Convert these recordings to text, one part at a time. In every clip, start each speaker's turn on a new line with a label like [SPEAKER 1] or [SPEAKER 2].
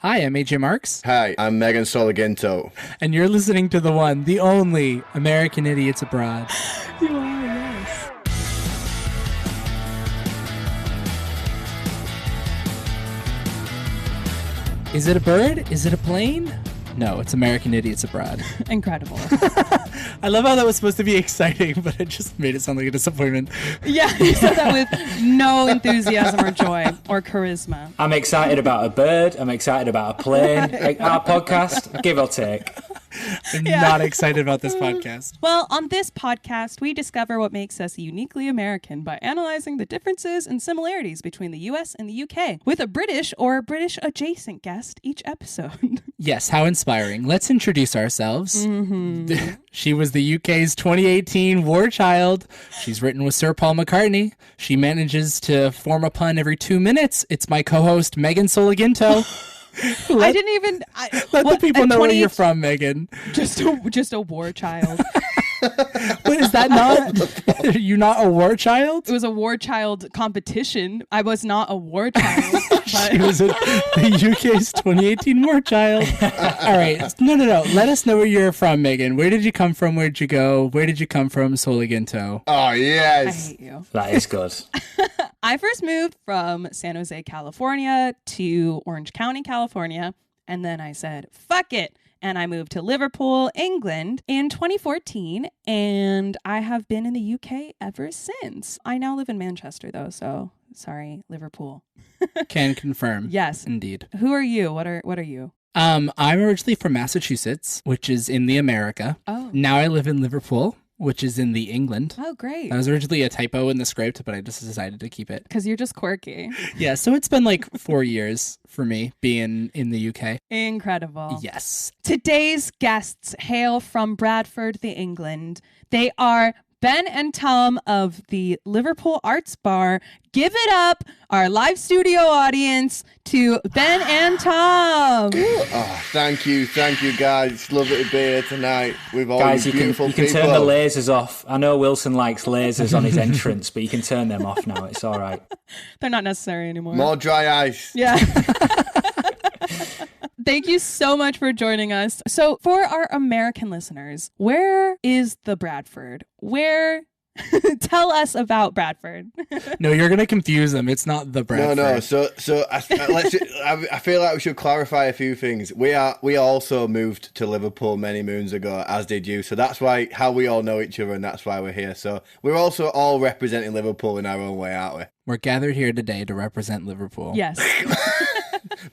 [SPEAKER 1] Hi, I'm AJ Marks.
[SPEAKER 2] Hi, I'm Megan Soliginto.
[SPEAKER 1] And you're listening to the one, the only American Idiots Abroad.
[SPEAKER 3] You are, yes.
[SPEAKER 1] Is it a bird? Is it a plane? No, it's American Idiots Abroad.
[SPEAKER 3] Incredible.
[SPEAKER 1] I love how that was supposed to be exciting, but it just made it sound like a disappointment.
[SPEAKER 3] Yeah, you said that with no enthusiasm or joy or charisma.
[SPEAKER 4] I'm excited about a bird. I'm excited about a plane. Our podcast, give or take.
[SPEAKER 1] I'm not excited about this podcast.
[SPEAKER 3] Well, on this podcast, we discover what makes us uniquely American by analyzing the differences and similarities between the US and the UK with a British or British adjacent guest each episode.
[SPEAKER 1] Yes, how inspiring. Let's introduce ourselves. Mm-hmm. She was the UK's 2018 war child. She's written with Sir Paul McCartney. She manages to form a pun every 2 minutes. It's my co-host, Megan Soliginto.
[SPEAKER 3] I didn't even...
[SPEAKER 1] Let the people know where you're from, Megan.
[SPEAKER 3] Just a war child.
[SPEAKER 1] But is that not... Are you not a war child?
[SPEAKER 3] It was a war child competition. I was not a war child.
[SPEAKER 1] She was the UK's 2018 war child. All right. No. Let us know where you're from, Megan. Where did you come from? Where did you go? Where did you come from, Soliginto?
[SPEAKER 2] Oh, yes.
[SPEAKER 3] I hate you.
[SPEAKER 4] That is good.
[SPEAKER 3] I first moved from San Jose, California to Orange County, California. And then I said, fuck it. And I moved to Liverpool, England in 2014. And I have been in the UK ever since. I now live in Manchester, though. So sorry, Liverpool.
[SPEAKER 1] Can confirm.
[SPEAKER 3] Yes.
[SPEAKER 1] Indeed.
[SPEAKER 3] Who are you? What are you?
[SPEAKER 1] I'm originally from Massachusetts, which is in the America.
[SPEAKER 3] Oh.
[SPEAKER 1] Now I live in Liverpool, which is in the England.
[SPEAKER 3] Oh, great.
[SPEAKER 1] That was originally a typo in the script, but I just decided to keep it.
[SPEAKER 3] Because you're just quirky.
[SPEAKER 1] Yeah, so it's been like 4 years for me being in the UK.
[SPEAKER 3] Incredible.
[SPEAKER 1] Yes.
[SPEAKER 3] Today's guests hail from Bradford, the England. They are Ben and Tom of the Liverpool Arts Bar. Give it up, our live studio audience, to Ben and Tom.
[SPEAKER 2] Oh, thank you, guys. It's lovely to be here tonight with all
[SPEAKER 4] Guys,
[SPEAKER 2] these
[SPEAKER 4] you
[SPEAKER 2] beautiful
[SPEAKER 4] can
[SPEAKER 2] people.
[SPEAKER 4] turn the lasers off. I know Wilson likes lasers on his entrance, but you can turn them off now. It's all right.
[SPEAKER 3] They're not necessary anymore.
[SPEAKER 2] More dry ice.
[SPEAKER 3] Yeah. Thank you so much for joining us. So for our American listeners, where is the Bradford? Tell us about Bradford.
[SPEAKER 1] No, you're going to confuse them. It's not the Bradford.
[SPEAKER 2] No. So I feel like we should clarify a few things. We also moved to Liverpool many moons ago, as did you. So that's how we all know each other, and that's why we're here. So we're also all representing Liverpool in our own way, aren't we?
[SPEAKER 1] We're gathered here today to represent Liverpool.
[SPEAKER 3] Yes.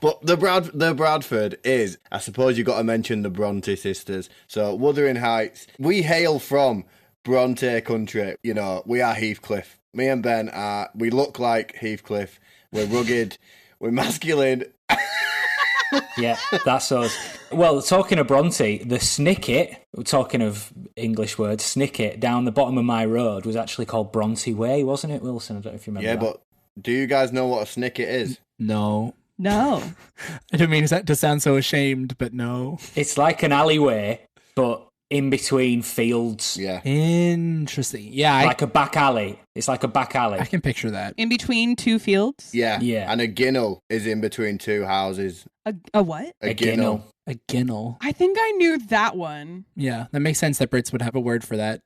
[SPEAKER 2] But the Bradford is, I suppose you got to mention the Bronte sisters. So Wuthering Heights, we hail from Bronte country. You know, we are Heathcliff. Me and Ben we look like Heathcliff. We're rugged. We're masculine.
[SPEAKER 4] Yeah, that's us. Well, talking of Bronte, the Snicket, we're talking of English words, Snicket, down the bottom of my road was actually called Bronte Way, wasn't it, Wilson? I don't know if you remember that.
[SPEAKER 2] But do you guys know what a Snicket is?
[SPEAKER 1] No. I don't mean to sound so ashamed, but no.
[SPEAKER 4] It's like an alleyway, but in between fields.
[SPEAKER 2] Yeah.
[SPEAKER 1] Interesting. Yeah.
[SPEAKER 4] Like a back alley. It's like a back alley.
[SPEAKER 1] I can picture that.
[SPEAKER 3] In between two fields?
[SPEAKER 2] Yeah.
[SPEAKER 4] Yeah.
[SPEAKER 2] And a ginnel is in between two houses.
[SPEAKER 3] A what?
[SPEAKER 2] A ginnel.
[SPEAKER 1] A ginnel.
[SPEAKER 3] I think I knew that one.
[SPEAKER 1] Yeah, that makes sense that Brits would have a word for that.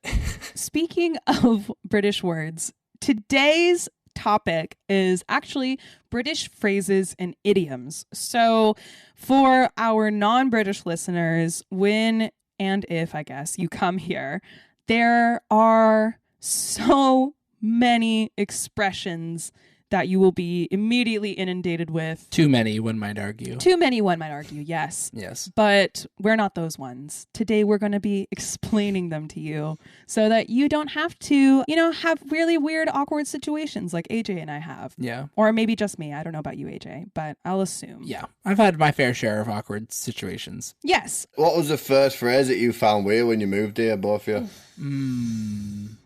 [SPEAKER 3] Speaking of British words, today's topic is actually British phrases and idioms. So for our non-British listeners, when and if, I guess, you come here, there are so many expressions that you will be immediately inundated with.
[SPEAKER 1] Too many, one might argue.
[SPEAKER 3] Too many, one might argue, yes.
[SPEAKER 1] Yes.
[SPEAKER 3] But we're not those ones. Today, we're going to be explaining them to you so that you don't have to, have really weird, awkward situations like AJ and I have.
[SPEAKER 1] Yeah.
[SPEAKER 3] Or maybe just me. I don't know about you, AJ, but I'll assume.
[SPEAKER 1] Yeah. I've had my fair share of awkward situations.
[SPEAKER 3] Yes.
[SPEAKER 2] What was the first phrase that you found weird when you moved here, both of you?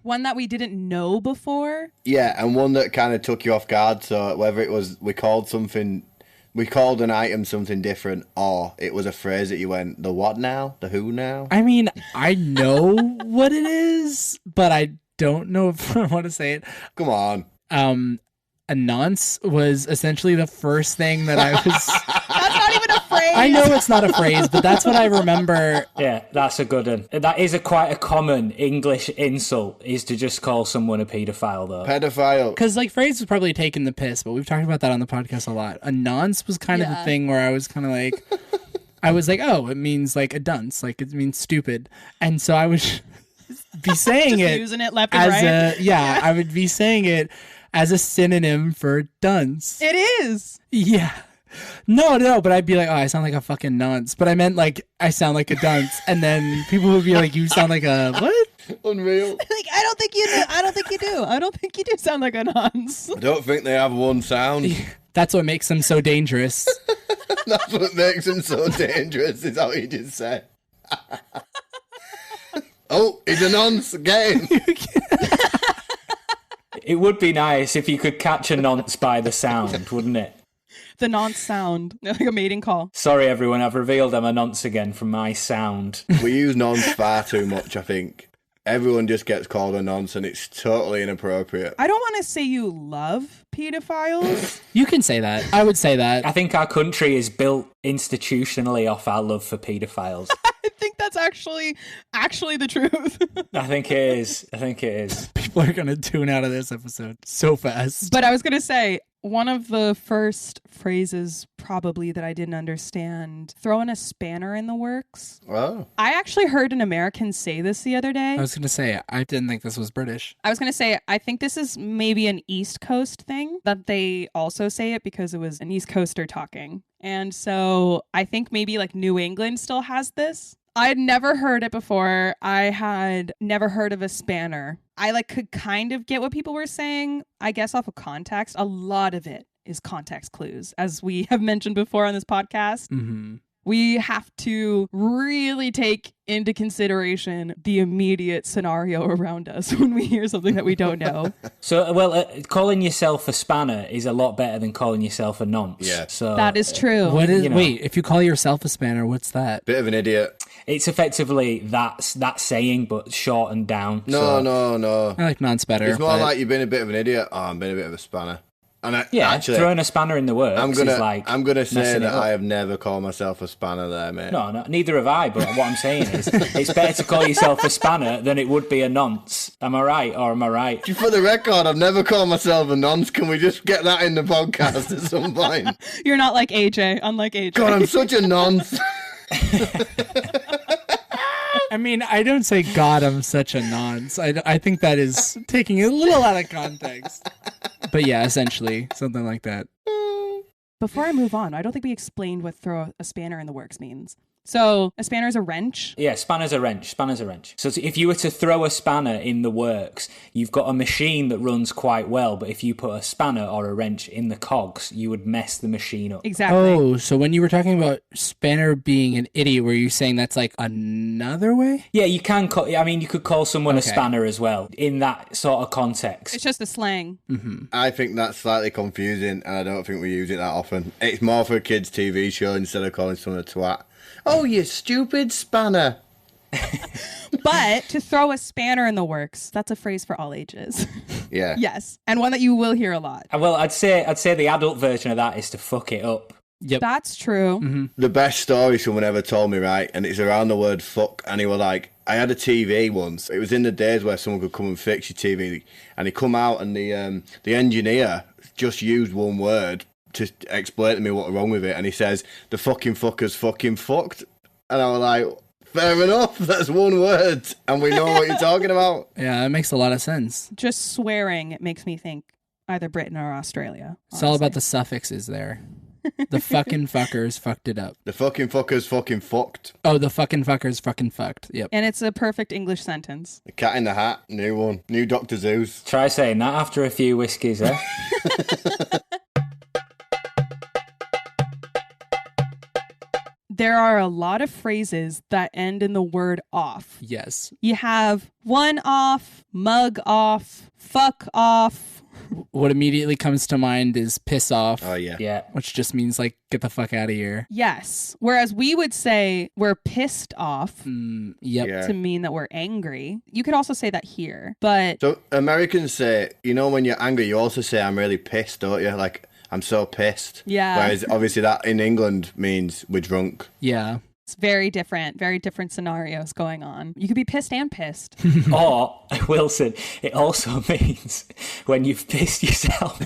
[SPEAKER 3] One that we didn't know before.
[SPEAKER 2] Yeah, and one that kind of took you off guard. So whether it was we called an item something different, or it was a phrase that you went, the what now? The who now?
[SPEAKER 1] I mean, I know what it is, but I don't know if I want to say it.
[SPEAKER 2] Come on.
[SPEAKER 1] A nonce was essentially the first thing that I was...
[SPEAKER 3] That's not even a phrase.
[SPEAKER 1] I know it's not a phrase, but that's what I remember.
[SPEAKER 4] Yeah, that's a good one. That is quite a common English insult, is to just call someone a paedophile, though.
[SPEAKER 2] Pedophile.
[SPEAKER 1] Because like phrase was probably taking the piss, but we've talked about that on the podcast a lot. A nonce was kind of the thing where I was kind of like, I was like, oh, it means like a dunce, like it means stupid, and so I would be saying
[SPEAKER 3] Just
[SPEAKER 1] it
[SPEAKER 3] using it left and right.
[SPEAKER 1] I would be saying it as a synonym for dunce.
[SPEAKER 3] It is.
[SPEAKER 1] Yeah. No, but I'd be like, oh, I sound like a fucking nonce. But I meant like, I sound like a dunce. And then people would be like, you sound like a what?
[SPEAKER 2] Unreal.
[SPEAKER 3] Like, I don't think you do. I don't think you do. I don't think you do sound like a nonce.
[SPEAKER 2] I don't think they have one sound.
[SPEAKER 1] That's what makes them so dangerous.
[SPEAKER 2] That's what makes them so dangerous, is what you just said. Oh, he's a nonce again.
[SPEAKER 4] It would be nice if you could catch a nonce by the sound, wouldn't it?
[SPEAKER 3] The nonce sound. Like a mating call.
[SPEAKER 4] Sorry, everyone, I've revealed I'm a nonce again from my sound.
[SPEAKER 2] We use nonce far too much, I think. Everyone just gets called a nonce and it's totally inappropriate.
[SPEAKER 3] I don't want to say you love pedophiles.
[SPEAKER 1] You can say that. I would say that.
[SPEAKER 4] I think our country is built institutionally off our love for paedophiles.
[SPEAKER 3] I think that's actually the truth.
[SPEAKER 4] I think it is.
[SPEAKER 1] People are going to tune out of this episode so fast.
[SPEAKER 3] But I was going to say, one of the first phrases probably that I didn't understand, throwing a spanner in the works.
[SPEAKER 2] Oh.
[SPEAKER 3] I actually heard an American say this the other day.
[SPEAKER 1] I was going to say, I didn't think this was British.
[SPEAKER 3] I think this is maybe an East Coast thing, that they also say it because it was an East Coaster talking. And so I think maybe like New England still has this. I had never heard it before. I had never heard of a spanner. I could kind of get what people were saying, I guess off of context. A lot of it is context clues, as we have mentioned before on this podcast.
[SPEAKER 1] Mm-hmm.
[SPEAKER 3] We have to really take into consideration the immediate scenario around us when we hear something that we don't know.
[SPEAKER 4] So, calling yourself a spanner is a lot better than calling yourself a nonce.
[SPEAKER 2] Yeah.
[SPEAKER 4] So
[SPEAKER 3] That is true.
[SPEAKER 1] What is? Wait, if you call yourself a spanner, what's that?
[SPEAKER 2] Bit of an idiot.
[SPEAKER 4] It's effectively that saying, but shortened down.
[SPEAKER 2] No.
[SPEAKER 1] I like nonce better.
[SPEAKER 2] It's more
[SPEAKER 1] but-
[SPEAKER 2] like you've been a bit of an idiot. Oh, I'm been a bit of a spanner. And
[SPEAKER 4] Throwing a spanner in the works
[SPEAKER 2] I'm
[SPEAKER 4] is like
[SPEAKER 2] I'm gonna say
[SPEAKER 4] messing
[SPEAKER 2] that
[SPEAKER 4] it up.
[SPEAKER 2] I have never called myself a spanner there, mate.
[SPEAKER 4] No, neither have I, but what I'm saying is it's better to call yourself a spanner than it would be a nonce. Am I right, or am I right?
[SPEAKER 2] For the record, I've never called myself a nonce. Can we just get that in the podcast at some point?
[SPEAKER 3] You're not like AJ, unlike AJ.
[SPEAKER 2] God, I'm such a nonce.
[SPEAKER 1] I mean, I don't say, God, I'm such a nonce. I think that is taking it a little out of context. But yeah, essentially, something like that.
[SPEAKER 3] Before I move on, I don't think we explained what throw a spanner in the works means. So a spanner is a wrench.
[SPEAKER 4] Yeah, spanner's a wrench. So if you were to throw a spanner in the works, you've got a machine that runs quite well, but if you put a spanner or a wrench in the cogs, you would mess the machine up.
[SPEAKER 3] Exactly.
[SPEAKER 1] Oh, so when you were talking about spanner being an idiot, were you saying that's like another way?
[SPEAKER 4] Yeah, you can you could call someone a
[SPEAKER 1] Okay.
[SPEAKER 4] spanner as well, in that sort of context.
[SPEAKER 3] It's just a slang.
[SPEAKER 2] I think that's slightly confusing, and I don't think we use it that often. It's more for a kids' TV show instead of calling someone a twat. Oh, you stupid spanner.
[SPEAKER 3] But to throw a spanner in the works, that's a phrase for all ages.
[SPEAKER 2] Yeah.
[SPEAKER 3] Yes. And one that you will hear a lot.
[SPEAKER 4] Well, I'd say the adult version of that is to fuck it up.
[SPEAKER 1] Yep.
[SPEAKER 3] That's true.
[SPEAKER 2] The best story someone ever told me, right? And it's around the word fuck. And he was like, I had a TV once. It was in the days where someone could come and fix your TV. And he come out and the engineer just used one word to explain to me what was wrong with it. And he says, the fucking fucker's fucking fucked. And I was like, fair enough. That's one word. And we know what you're talking about.
[SPEAKER 1] Yeah, that makes a lot of sense.
[SPEAKER 3] Just swearing, it makes me think either Britain or Australia.
[SPEAKER 1] It's all about the suffixes there. The fucking fuckers fucked it up.
[SPEAKER 2] The fucking fucker's fucking fucked.
[SPEAKER 1] Oh, the fucking fuckers fucking fucked. Yep.
[SPEAKER 3] And it's a perfect English sentence.
[SPEAKER 2] The Cat in the Hat, new one. New Dr. Zeus.
[SPEAKER 4] Try saying that after a few whiskeys, eh?
[SPEAKER 3] There are a lot of phrases that end in the word off.
[SPEAKER 1] Yes.
[SPEAKER 3] You have one off, mug off, fuck off.
[SPEAKER 1] What immediately comes to mind is piss off.
[SPEAKER 2] Oh, yeah.
[SPEAKER 4] Yeah.
[SPEAKER 1] Which just means like get the fuck out of here.
[SPEAKER 3] Yes. Whereas we would say we're pissed off
[SPEAKER 1] Yep.
[SPEAKER 2] Yeah.
[SPEAKER 3] to mean that we're angry. You could also say that here, but
[SPEAKER 2] So Americans say, when you're angry, you also say, I'm really pissed, don't you? Like, I'm so pissed.
[SPEAKER 3] Yeah.
[SPEAKER 2] Whereas obviously that in England means we're drunk.
[SPEAKER 1] Yeah.
[SPEAKER 3] It's very different scenarios going on. You could be pissed and pissed.
[SPEAKER 4] Or, Wilson, it also means when you've pissed yourself.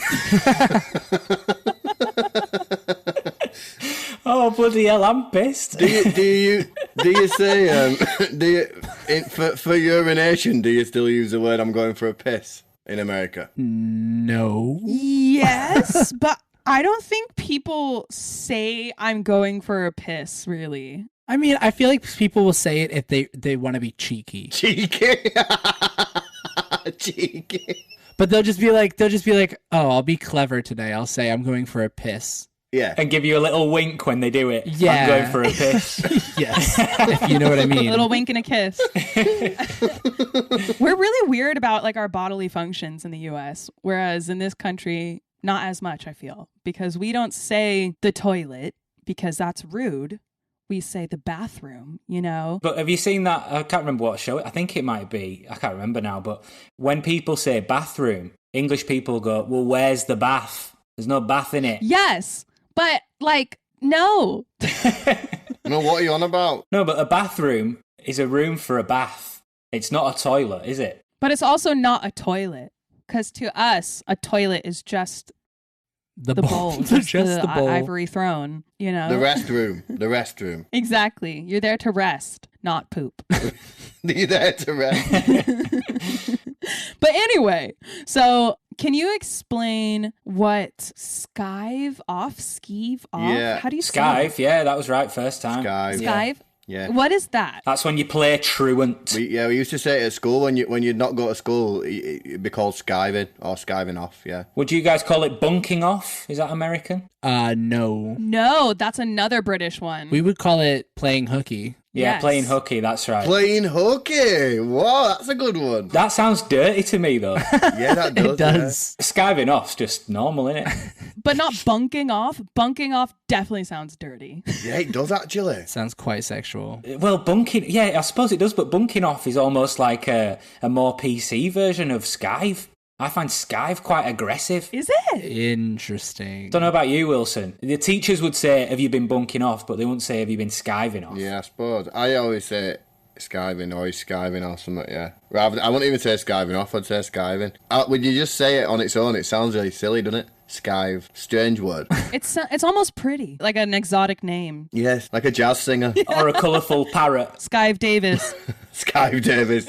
[SPEAKER 4] Oh, bloody hell, I'm pissed.
[SPEAKER 2] Do you say for urination? Do you still use the word "I'm going for a piss" in America?
[SPEAKER 1] No.
[SPEAKER 3] Yes, but I don't think people say I'm going for a piss, really.
[SPEAKER 1] I mean, I feel like people will say it if they want to be cheeky.
[SPEAKER 2] Cheeky. Cheeky.
[SPEAKER 1] But they'll just be like, oh, I'll be clever today. I'll say I'm going for a piss.
[SPEAKER 2] Yeah.
[SPEAKER 4] And give you a little wink when they do it.
[SPEAKER 1] Yeah.
[SPEAKER 4] I'm going for a piss.
[SPEAKER 1] Yes, if you know what I mean.
[SPEAKER 3] A little wink and a kiss. We're really weird about like our bodily functions in the US, whereas in this country, not as much, I feel, because we don't say the toilet because that's rude. We say the bathroom, you know?
[SPEAKER 4] But have you seen that? I can't remember what show. I think it might be. I can't remember now. But when people say bathroom, English people go, well, where's the bath? There's no bath in it.
[SPEAKER 3] Yes, but like, no.
[SPEAKER 2] No, what are you on about?
[SPEAKER 4] No, but a bathroom is a room for a bath. It's not a toilet, is it?
[SPEAKER 3] But it's also not a toilet, because to us, a toilet is just the bowl,
[SPEAKER 1] just the bowl.
[SPEAKER 3] ivory throne, you know?
[SPEAKER 2] The restroom.
[SPEAKER 3] Exactly. You're there to rest, not poop.
[SPEAKER 2] You're there to rest.
[SPEAKER 3] But anyway, so can you explain what skive off, skeeve off?
[SPEAKER 2] Yeah.
[SPEAKER 3] How do you say
[SPEAKER 4] Skive, yeah, that was right first time.
[SPEAKER 2] Skive.
[SPEAKER 3] it? Skive?
[SPEAKER 2] Yeah.
[SPEAKER 3] What is that?
[SPEAKER 4] That's when you play truant.
[SPEAKER 2] We used to say it at school when you'd not go to school, it'd be called skiving or skiving off, yeah.
[SPEAKER 4] Would you guys call it bunking off? Is that American?
[SPEAKER 1] No.
[SPEAKER 3] No, that's another British one.
[SPEAKER 1] We would call it playing hooky.
[SPEAKER 4] Yeah,
[SPEAKER 3] Yes.
[SPEAKER 4] playing hooky, that's right.
[SPEAKER 2] Playing hooky. Wow, that's a good one.
[SPEAKER 4] That sounds dirty to me, though.
[SPEAKER 2] Yeah, that does.
[SPEAKER 1] It does.
[SPEAKER 4] Skiving off's just normal, innit?
[SPEAKER 3] But not bunking off. Bunking off definitely sounds dirty.
[SPEAKER 2] Yeah, it does actually.
[SPEAKER 1] Sounds quite sexual.
[SPEAKER 4] Well, bunking, yeah, I suppose it does, but bunking off is almost like a more PC version of skive. I find skive quite aggressive.
[SPEAKER 3] Is it?
[SPEAKER 1] Interesting.
[SPEAKER 4] Don't know about you, Wilson. The teachers would say, have you been bunking off? But they wouldn't say, have you been skiving off?
[SPEAKER 2] Yeah, I suppose. I always say skiving or he's skiving or something, yeah. I wouldn't even say skiving off, I'd say skiving. When you just say it on its own, it sounds really silly, doesn't it? Skive. Strange word.
[SPEAKER 3] It's almost pretty, like an exotic name.
[SPEAKER 2] Yes, like a jazz singer.
[SPEAKER 4] Or a colourful parrot.
[SPEAKER 3] Skive Davis.
[SPEAKER 2] Skive Davis.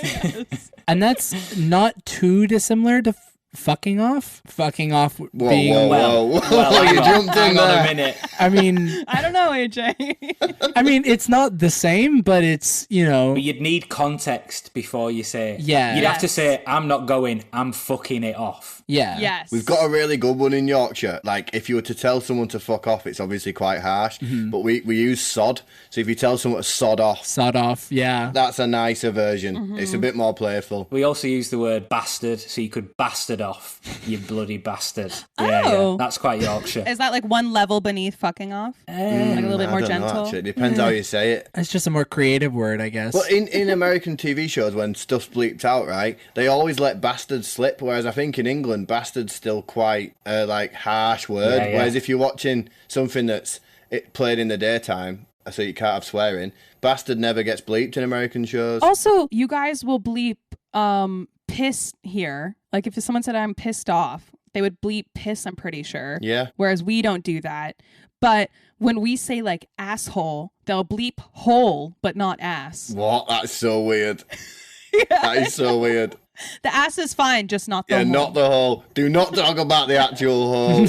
[SPEAKER 1] And that's not too dissimilar to fucking off. Fucking off
[SPEAKER 2] Whoa,
[SPEAKER 1] being...
[SPEAKER 2] whoa.
[SPEAKER 4] Well,
[SPEAKER 2] You
[SPEAKER 4] hang on,
[SPEAKER 2] jumped in
[SPEAKER 4] hang on
[SPEAKER 2] there.
[SPEAKER 4] a minute.
[SPEAKER 1] I mean,
[SPEAKER 3] I don't know, AJ.
[SPEAKER 1] I mean, it's not the same, but it's, you know...
[SPEAKER 4] But you'd need context before you say,
[SPEAKER 1] Yeah.
[SPEAKER 4] You'd have to
[SPEAKER 3] Yes.
[SPEAKER 4] say, I'm not going, I'm fucking it off.
[SPEAKER 1] Yeah.
[SPEAKER 3] Yes.
[SPEAKER 2] We've got a really good one in Yorkshire. Like, if you were to tell someone to fuck off, it's obviously quite harsh. But we use sod. So if you tell someone to sod off,
[SPEAKER 1] Sod off, yeah.
[SPEAKER 2] that's a nicer version. It's a bit more playful.
[SPEAKER 4] We also use the word bastard, so you could bastard off, you bloody bastard. Yeah,
[SPEAKER 3] Oh.
[SPEAKER 4] yeah. That's quite Yorkshire.
[SPEAKER 3] Is that like one level beneath fucking off? Like a little bit
[SPEAKER 2] I
[SPEAKER 3] more
[SPEAKER 2] don't know,
[SPEAKER 3] gentle?
[SPEAKER 2] actually. It depends how you say it.
[SPEAKER 1] It's just a more creative word, I guess.
[SPEAKER 2] But in American TV shows, when stuff's bleeped out, right, they always let bastard slip, whereas I think in England, bastard's still quite a harsh word.
[SPEAKER 4] Yeah, yeah.
[SPEAKER 2] Whereas if you're watching something that's played in the daytime, so you can't have swearing, bastard never gets bleeped in American shows.
[SPEAKER 3] Also, you guys will bleep piss here. Like if someone said I'm pissed off, they would bleep piss, I'm pretty sure.
[SPEAKER 2] Yeah.
[SPEAKER 3] Whereas we don't do that. But when we say like asshole, they'll bleep hole, but not ass.
[SPEAKER 2] What? That's so weird. That is so weird.
[SPEAKER 3] The ass is fine, just not the
[SPEAKER 2] Yeah,
[SPEAKER 3] hole.
[SPEAKER 2] not the hole. Do not talk about the actual hole.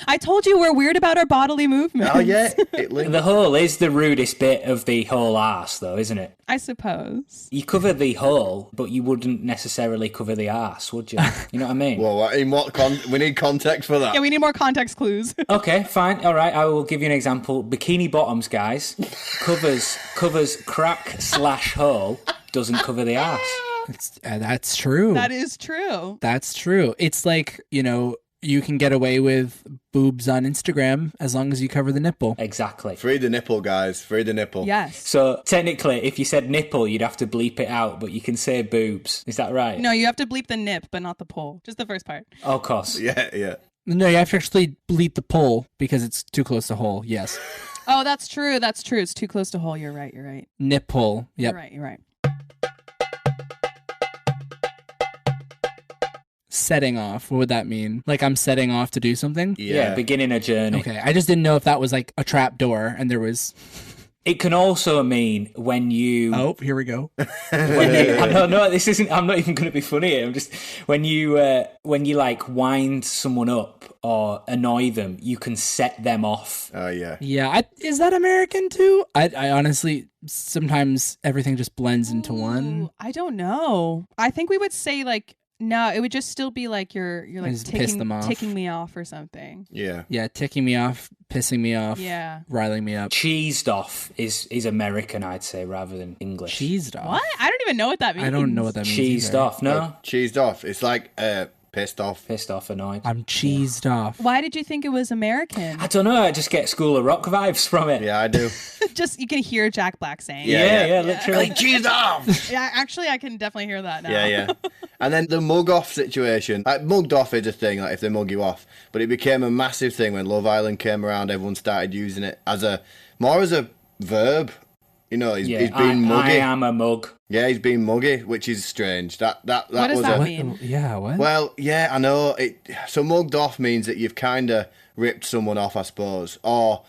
[SPEAKER 3] I told you we're weird about our bodily movements.
[SPEAKER 2] Oh, yeah. It links.
[SPEAKER 4] The hole is the rudest bit of the whole arse, though, isn't it?
[SPEAKER 3] I suppose.
[SPEAKER 4] You cover the hole, but you wouldn't necessarily cover the arse, would you? You know what I mean?
[SPEAKER 2] Whoa, in what we need context for that.
[SPEAKER 3] Yeah, we need more context clues.
[SPEAKER 4] Okay, fine. All right, I will give you an example. Bikini bottoms, guys, covers crack/hole, doesn't cover the arse.
[SPEAKER 1] That's true.
[SPEAKER 3] That is true.
[SPEAKER 1] That's true. It's like, you know, you can get away with boobs on Instagram as long as you cover the nipple.
[SPEAKER 4] Exactly.
[SPEAKER 2] Free the nipple, guys. Free the nipple.
[SPEAKER 3] Yes.
[SPEAKER 4] So technically, if you said nipple, you'd have to bleep it out, but you can say boobs. Is that right?
[SPEAKER 3] No, you have to bleep the nip, but not the pole. Just the first part.
[SPEAKER 4] Oh, of course.
[SPEAKER 2] Yeah, yeah.
[SPEAKER 1] No, you have to actually bleep the pull because it's too close to hole. Yes.
[SPEAKER 3] Oh, that's true. That's true. It's too close to hole. You're right. You're right.
[SPEAKER 1] Nip pull. Yep.
[SPEAKER 3] You're right. You're right.
[SPEAKER 1] Setting off. What would that mean? Like I'm setting off to do something?
[SPEAKER 4] Yeah, beginning a journey.
[SPEAKER 1] Okay. I just didn't know if that was like a trap door and there was...
[SPEAKER 4] It can also mean when you...
[SPEAKER 1] Oh, here we go.
[SPEAKER 4] No, this isn't... I'm not even going to be funny here. I'm just... When you like wind someone up or annoy them, you can set them off.
[SPEAKER 2] Oh, yeah.
[SPEAKER 1] Yeah. Is that American too? I honestly... Sometimes everything just blends into one.
[SPEAKER 3] Ooh, I don't know. I think we would say like... No, it would just still be like you're like
[SPEAKER 1] Just piss them off.
[SPEAKER 3] ticking me off or something.
[SPEAKER 2] Yeah.
[SPEAKER 1] Yeah, ticking me off, pissing me off,
[SPEAKER 3] Yeah.
[SPEAKER 1] riling me up.
[SPEAKER 4] Cheesed off is American, I'd say, rather than English.
[SPEAKER 1] Cheesed off.
[SPEAKER 3] What? I don't even know what that means.
[SPEAKER 1] I don't know what that means.
[SPEAKER 4] Cheesed
[SPEAKER 1] either.
[SPEAKER 4] off, no?
[SPEAKER 2] Cheesed off. It's like pissed off.
[SPEAKER 4] Pissed off, annoyed.
[SPEAKER 1] I'm cheesed off.
[SPEAKER 3] Why did you think it was American?
[SPEAKER 4] I don't know, I just get School of Rock vibes from it.
[SPEAKER 2] Yeah, I do.
[SPEAKER 3] Just you can hear Jack Black saying.
[SPEAKER 4] Yeah, literally.
[SPEAKER 2] Cheesed off!
[SPEAKER 3] Yeah, actually, I can definitely hear that now.
[SPEAKER 2] Yeah. And then the mug off situation. Like, mugged off is a thing, like if they mug you off. But it became a massive thing when Love Island came around. Everyone started using it as a verb. You know, he's being muggy.
[SPEAKER 4] I am a mug.
[SPEAKER 2] Yeah, he's being muggy, which is strange. That
[SPEAKER 3] What
[SPEAKER 2] was
[SPEAKER 3] does that
[SPEAKER 2] a
[SPEAKER 3] mean?
[SPEAKER 1] Yeah, what?
[SPEAKER 2] well, yeah, I know. So mugged off means that you've kind of ripped someone off, I suppose, or.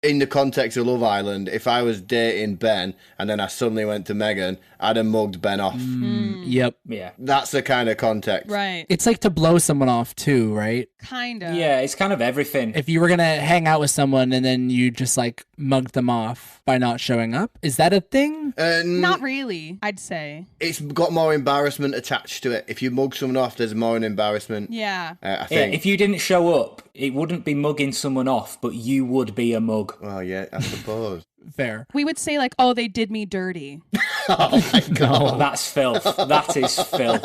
[SPEAKER 2] In the context of Love Island, if I was dating Ben and then I suddenly went to Megan, I'd have mugged Ben off.
[SPEAKER 1] Yep.
[SPEAKER 4] Yeah.
[SPEAKER 2] That's the kind of context.
[SPEAKER 3] Right.
[SPEAKER 1] It's like to blow someone off too, right?
[SPEAKER 3] Kind of.
[SPEAKER 4] Yeah, it's kind of everything.
[SPEAKER 1] If you were going to hang out with someone and then you just like mugged them off by not showing up, is that a thing?
[SPEAKER 3] Not really, I'd say.
[SPEAKER 2] It's got more embarrassment attached to it. If you mug someone off, there's more embarrassment.
[SPEAKER 3] Yeah.
[SPEAKER 2] I
[SPEAKER 4] Yeah,
[SPEAKER 2] think.
[SPEAKER 4] if you didn't show up, it wouldn't be mugging someone off, but you would be a mug.
[SPEAKER 2] Well, yeah, I suppose.
[SPEAKER 1] Fair.
[SPEAKER 3] We would say like, oh, they did me dirty.
[SPEAKER 4] Oh, that's filth. That is filth.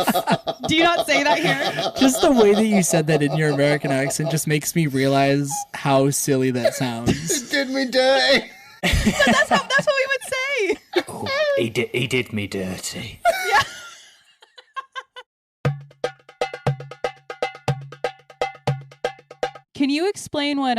[SPEAKER 3] Do you not say that here?
[SPEAKER 1] Just the way that you said that in your American accent just makes me realize how silly that sounds.
[SPEAKER 2] Did me dirty.
[SPEAKER 3] That's what we would say.
[SPEAKER 4] Oh, he did me dirty.
[SPEAKER 3] Yeah. Can you explain what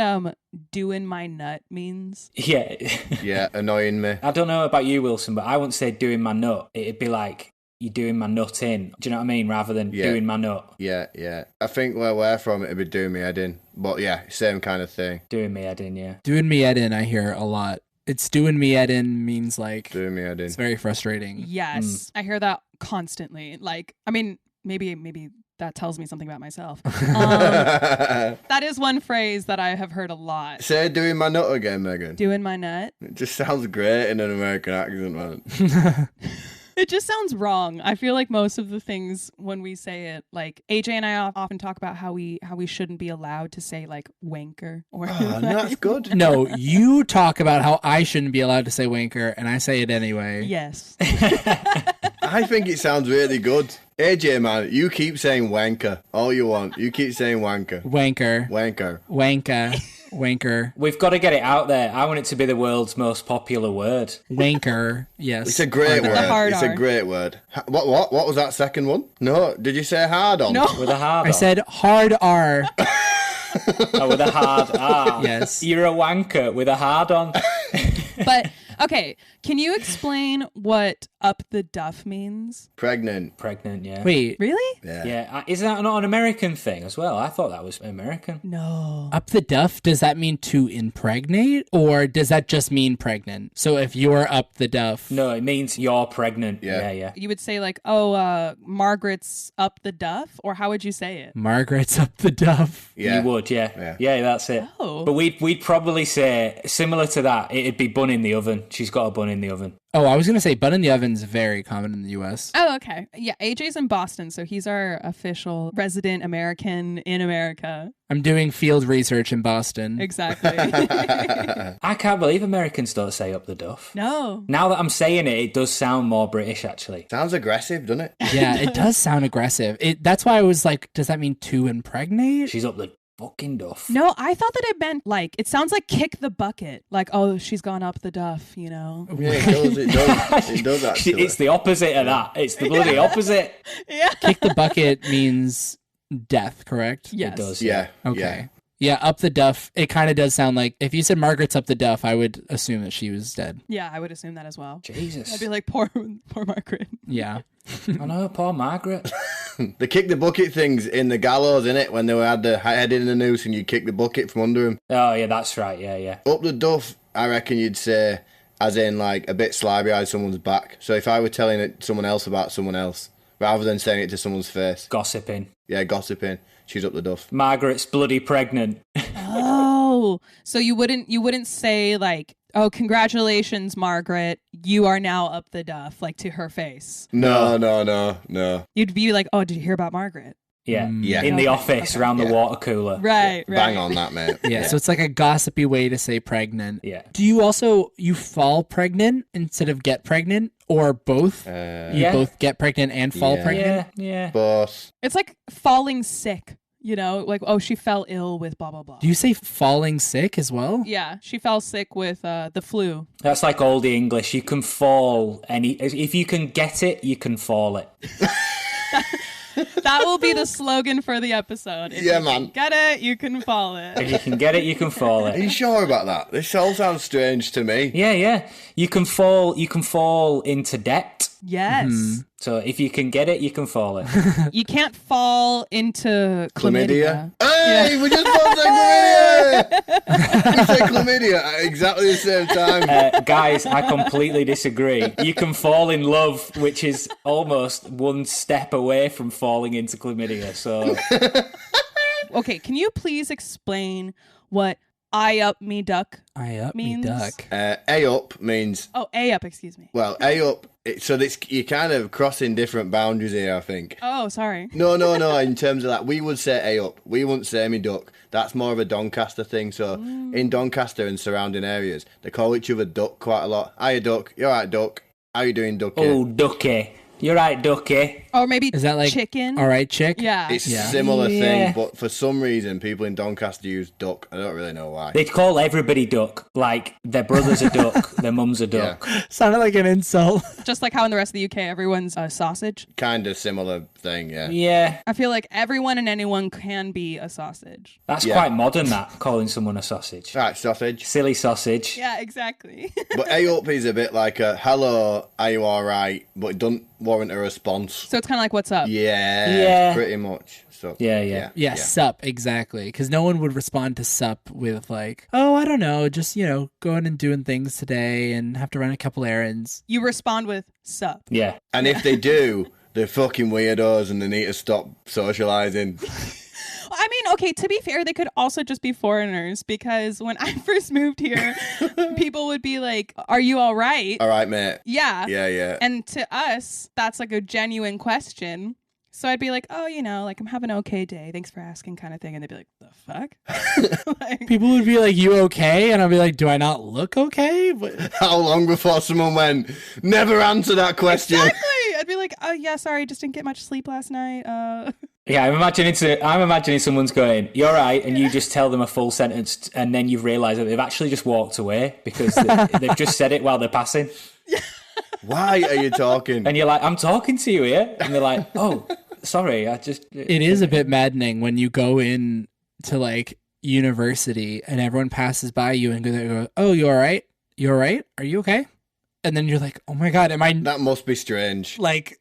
[SPEAKER 3] doing my nut means?
[SPEAKER 4] Yeah.
[SPEAKER 2] Yeah, annoying me.
[SPEAKER 4] I don't know about you, Wilson, but I wouldn't say doing my nut. It'd be like, you're doing my nut in. Do you know what I mean? Rather than doing my nut.
[SPEAKER 2] Yeah. I think where we're from, it'd be doing me head in. But yeah, same kind of thing.
[SPEAKER 4] Doing me head in, yeah.
[SPEAKER 1] Doing me head in, I hear a lot. It's doing me head in means like
[SPEAKER 2] Doing me head in.
[SPEAKER 1] it's very frustrating.
[SPEAKER 3] Yes, I hear that constantly. Like, I mean, maybe that tells me something about myself. That is one phrase that I have heard a lot.
[SPEAKER 2] Say doing my nut again, Megan.
[SPEAKER 3] Doing my nut.
[SPEAKER 2] It just sounds great in an American accent, man.
[SPEAKER 3] It just sounds wrong. I feel like most of the things when we say it, like AJ and I often talk about how we shouldn't be allowed to say like wanker or
[SPEAKER 2] Oh, that's good.
[SPEAKER 1] No, you talk about how I shouldn't be allowed to say wanker, and I say it anyway.
[SPEAKER 3] Yes.
[SPEAKER 2] I think it sounds really good. AJ, man, you keep saying wanker all you want. You keep saying wanker.
[SPEAKER 1] Wanker.
[SPEAKER 2] Wanker.
[SPEAKER 1] Wanker. Wanker.
[SPEAKER 4] We've got to get it out there. I want it to be the world's most popular word.
[SPEAKER 1] Wanker. Yes.
[SPEAKER 2] It's a great word.
[SPEAKER 3] hard
[SPEAKER 2] It's
[SPEAKER 3] R.
[SPEAKER 2] a great word. What was that second one? No, did you say hard on?
[SPEAKER 3] No.
[SPEAKER 4] With a hard
[SPEAKER 1] I
[SPEAKER 4] on.
[SPEAKER 1] said hard R.
[SPEAKER 4] Oh, with a hard R.
[SPEAKER 1] Yes.
[SPEAKER 4] You're a wanker with a hard on.
[SPEAKER 3] But okay, can you explain what up the duff means?
[SPEAKER 2] Pregnant.
[SPEAKER 4] Pregnant, yeah.
[SPEAKER 1] Wait.
[SPEAKER 3] Really?
[SPEAKER 2] Yeah.
[SPEAKER 4] Yeah, isn't that not an American thing as well? I thought that was American.
[SPEAKER 3] No.
[SPEAKER 1] Up the duff, does that mean to impregnate or does that just mean pregnant? So if you're up the duff.
[SPEAKER 4] No, it means you're pregnant.
[SPEAKER 2] Yeah.
[SPEAKER 4] Yeah.
[SPEAKER 3] You would say like, oh, Margaret's up the duff, or how would you say it?
[SPEAKER 1] Margaret's up the duff.
[SPEAKER 2] Yeah.
[SPEAKER 4] You would, yeah. Yeah, that's it.
[SPEAKER 3] Oh.
[SPEAKER 4] But we'd probably say, similar to that, it'd be bun in the oven. She's got a bun in the oven.
[SPEAKER 1] Oh, I was going to say bun in the oven's very common in the US.
[SPEAKER 3] Oh, okay. Yeah, AJ's in Boston, so he's our official resident American in America.
[SPEAKER 1] I'm doing field research in Boston.
[SPEAKER 3] Exactly.
[SPEAKER 4] I can't believe Americans don't say up the duff.
[SPEAKER 3] No.
[SPEAKER 4] Now that I'm saying it, it does sound more British, actually.
[SPEAKER 2] Sounds aggressive, doesn't it?
[SPEAKER 1] Yeah, it does sound aggressive. That's why I was like, does that mean to impregnate?
[SPEAKER 4] She's up the fucking duff.
[SPEAKER 3] No, I thought that it meant like, it sounds like kick the bucket. Like, oh, she's gone up the duff, you know?
[SPEAKER 2] Yeah, it does. It does. It does actually.
[SPEAKER 4] It's the opposite of that. It's the bloody opposite.
[SPEAKER 3] Yeah.
[SPEAKER 1] Kick the bucket means death, correct?
[SPEAKER 3] Yes.
[SPEAKER 4] It does.
[SPEAKER 2] Yeah.
[SPEAKER 1] Okay.
[SPEAKER 2] Yeah.
[SPEAKER 1] Yeah, up the duff. It kind of does sound like if you said Margaret's up the duff, I would assume that she was dead.
[SPEAKER 3] Yeah, I would assume that as well.
[SPEAKER 4] Jesus.
[SPEAKER 3] I'd be like, poor Margaret.
[SPEAKER 1] Yeah.
[SPEAKER 4] I know, poor Margaret.
[SPEAKER 2] The kick the bucket things in the gallows, innit? When they had the head in the noose and you kick the bucket from under him.
[SPEAKER 4] Oh, yeah, that's right. Yeah.
[SPEAKER 2] Up the duff, I reckon you'd say, as in like a bit sly behind someone's back. So if I were telling someone else about someone else, rather than saying it to someone's face.
[SPEAKER 4] Gossiping.
[SPEAKER 2] Yeah, gossiping. She's up the duff.
[SPEAKER 4] Margaret's bloody pregnant.
[SPEAKER 3] Oh, so you wouldn't say like, oh, congratulations, Margaret, you are now up the duff, like to her face.
[SPEAKER 2] No.
[SPEAKER 3] You'd be like, oh, did you hear about Margaret?
[SPEAKER 4] Yeah.
[SPEAKER 2] Yeah.
[SPEAKER 4] In the
[SPEAKER 3] Okay,
[SPEAKER 4] office, around the water cooler.
[SPEAKER 3] Right.
[SPEAKER 2] Bang on that, mate.
[SPEAKER 1] Yeah, so it's like a gossipy way to say pregnant.
[SPEAKER 4] Yeah.
[SPEAKER 1] Do you also, you fall pregnant instead of get pregnant? Or both? You
[SPEAKER 4] Yeah.
[SPEAKER 1] both get pregnant and fall
[SPEAKER 2] Yeah.
[SPEAKER 1] pregnant?
[SPEAKER 4] Yeah.
[SPEAKER 2] Boss.
[SPEAKER 3] It's like falling sick, you know, like, oh, she fell ill with blah, blah, blah.
[SPEAKER 1] Do you say falling sick as well?
[SPEAKER 3] Yeah, she fell sick with the flu.
[SPEAKER 4] That's like oldie English. You can fall if you can get it, you can fall it.
[SPEAKER 3] That will be the slogan for the episode. If
[SPEAKER 2] Yeah,
[SPEAKER 3] you
[SPEAKER 2] man.
[SPEAKER 3] can get it, you can fall it.
[SPEAKER 4] If you can get it, you can fall
[SPEAKER 2] Are you
[SPEAKER 4] it.
[SPEAKER 2] sure about that? This all sounds strange to me.
[SPEAKER 4] Yeah. You can fall into debt.
[SPEAKER 3] Yes.
[SPEAKER 4] So if you can get it, you can fall it.
[SPEAKER 3] You can't fall into
[SPEAKER 2] Chlamydia.
[SPEAKER 3] chlamydia.
[SPEAKER 2] Hey, we just both said chlamydia! We said chlamydia at exactly the same time.
[SPEAKER 4] Guys, I completely disagree. You can fall in love, which is almost one step away from falling into chlamydia. So
[SPEAKER 3] Okay, can you please explain what I up me duck
[SPEAKER 1] I up me
[SPEAKER 3] means?
[SPEAKER 1] duck.
[SPEAKER 2] A up means,
[SPEAKER 3] Oh, A up, excuse me.
[SPEAKER 2] well, A up, so this, you're kind of crossing different boundaries here, I think.
[SPEAKER 3] Oh, sorry.
[SPEAKER 2] No, in terms of that, we would say A up. We wouldn't say me duck. That's more of a Doncaster thing. So in Doncaster and surrounding areas, they call each other duck quite a lot. Hiya, duck. You alright, duck? How you doing, ducky?
[SPEAKER 4] oh, ducky. You're right, ducky.
[SPEAKER 3] Or maybe
[SPEAKER 1] Is that like,
[SPEAKER 3] chicken?
[SPEAKER 1] all right, chick?
[SPEAKER 3] Yeah.
[SPEAKER 2] It's
[SPEAKER 1] Yeah.
[SPEAKER 2] a similar
[SPEAKER 4] Yeah.
[SPEAKER 2] thing, but for some reason, people in Doncaster use duck. I don't really know why.
[SPEAKER 4] They'd call everybody duck. Like their brother's a duck, their mum's a duck.
[SPEAKER 1] Sounded like an insult.
[SPEAKER 3] Just like how in the rest of the UK, everyone's a sausage.
[SPEAKER 2] Kind of similar thing, yeah.
[SPEAKER 4] Yeah,
[SPEAKER 3] I feel like everyone and anyone can be a sausage.
[SPEAKER 4] that's
[SPEAKER 2] Yeah.
[SPEAKER 4] quite modern. That calling someone a sausage,
[SPEAKER 2] Right, sausage.
[SPEAKER 4] silly sausage.
[SPEAKER 3] Yeah, exactly.
[SPEAKER 2] But A up is a bit like a hello, are you alright? But it doesn't warrant a response.
[SPEAKER 3] So it's kind of like, what's up?
[SPEAKER 2] Yeah, pretty much. So
[SPEAKER 4] Yeah.
[SPEAKER 1] Yeah, sup, exactly. Because no one would respond to sup with like, oh, I don't know, just, going and doing things today and have to run a couple errands.
[SPEAKER 3] You respond with sup.
[SPEAKER 4] Yeah.
[SPEAKER 2] And if they do, they're fucking weirdos and they need to stop socialising.
[SPEAKER 3] I mean, okay, to be fair, they could also just be foreigners because when I first moved here, people would be like, are you all right?
[SPEAKER 2] Alright, mate.
[SPEAKER 3] Yeah.
[SPEAKER 2] Yeah.
[SPEAKER 3] And to us, that's like a genuine question. So I'd be like, oh, like I'm having an okay day. Thanks for asking kind of thing. And they'd be like, the fuck? Like,
[SPEAKER 1] People would be like, you okay? And I'd be like, do I not look okay?
[SPEAKER 2] How long before someone went, never answer that question?
[SPEAKER 3] exactly. I'd be like, oh, yeah, sorry, just didn't get much sleep last night.
[SPEAKER 4] Yeah, I'm imagining someone's going, "You're right," and you just tell them a full sentence, and then you've realised that they've actually just walked away because they've just said it while they're passing,
[SPEAKER 2] Why are you talking?
[SPEAKER 4] and you're like, "I'm talking to you here," and they're like, "Oh, sorry, I just."
[SPEAKER 1] It is a bit maddening when you go in to like university and everyone passes by you and go, oh, you all right? You all right? Are you okay? And then you're like, oh my God, am I
[SPEAKER 2] That must be strange.
[SPEAKER 1] like,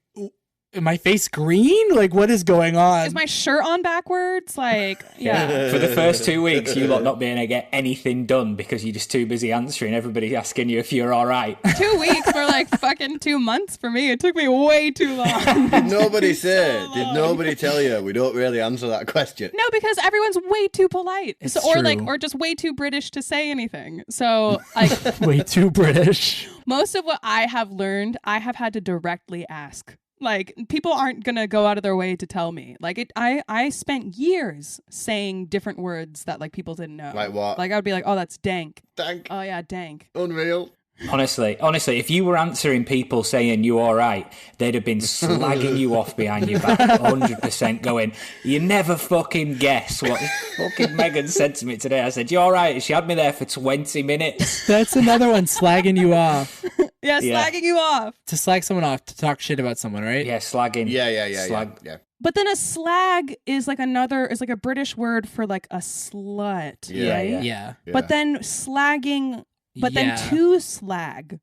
[SPEAKER 1] am my face green? Like, what is going on?
[SPEAKER 3] Is my shirt on backwards? Like, yeah.
[SPEAKER 4] For the first 2 weeks, you lot not being able to get anything done because you're just too busy answering everybody asking you if you're all right.
[SPEAKER 3] 2 weeks for like fucking 2 months for me. It took me way too long.
[SPEAKER 2] Did nobody say?
[SPEAKER 3] so
[SPEAKER 2] Did
[SPEAKER 3] long.
[SPEAKER 2] nobody tell you? We don't really answer that question.
[SPEAKER 3] No, because everyone's way too polite.
[SPEAKER 1] It's
[SPEAKER 3] Or
[SPEAKER 1] true.
[SPEAKER 3] just way too British to say anything. So like
[SPEAKER 1] Way too British.
[SPEAKER 3] most of what I have learned, I have had to directly ask. Like, people aren't gonna go out of their way to tell me. Like, I spent years saying different words that like people didn't know.
[SPEAKER 2] Like what?
[SPEAKER 3] Like I would be like, oh, that's dank.
[SPEAKER 2] Dank.
[SPEAKER 3] Oh yeah, dank.
[SPEAKER 2] Unreal.
[SPEAKER 4] Honestly, if you were answering people saying you all right, they'd have been slagging you off behind your back, 100% going, you never fucking guess what fucking Megan said to me today. I said, you all right? She had me there for 20 minutes.
[SPEAKER 1] That's another one, slagging you off.
[SPEAKER 3] Yeah,
[SPEAKER 4] Yeah.
[SPEAKER 3] slagging you off.
[SPEAKER 1] To slag someone off, to talk shit about someone, right?
[SPEAKER 4] Yeah, slagging.
[SPEAKER 2] Yeah.
[SPEAKER 4] Slag.
[SPEAKER 2] Yeah.
[SPEAKER 3] But then a slag is like a British word for like a slut,
[SPEAKER 2] Yeah,
[SPEAKER 3] right?
[SPEAKER 1] Yeah.
[SPEAKER 3] But then slagging, then
[SPEAKER 1] Yeah.
[SPEAKER 3] to slag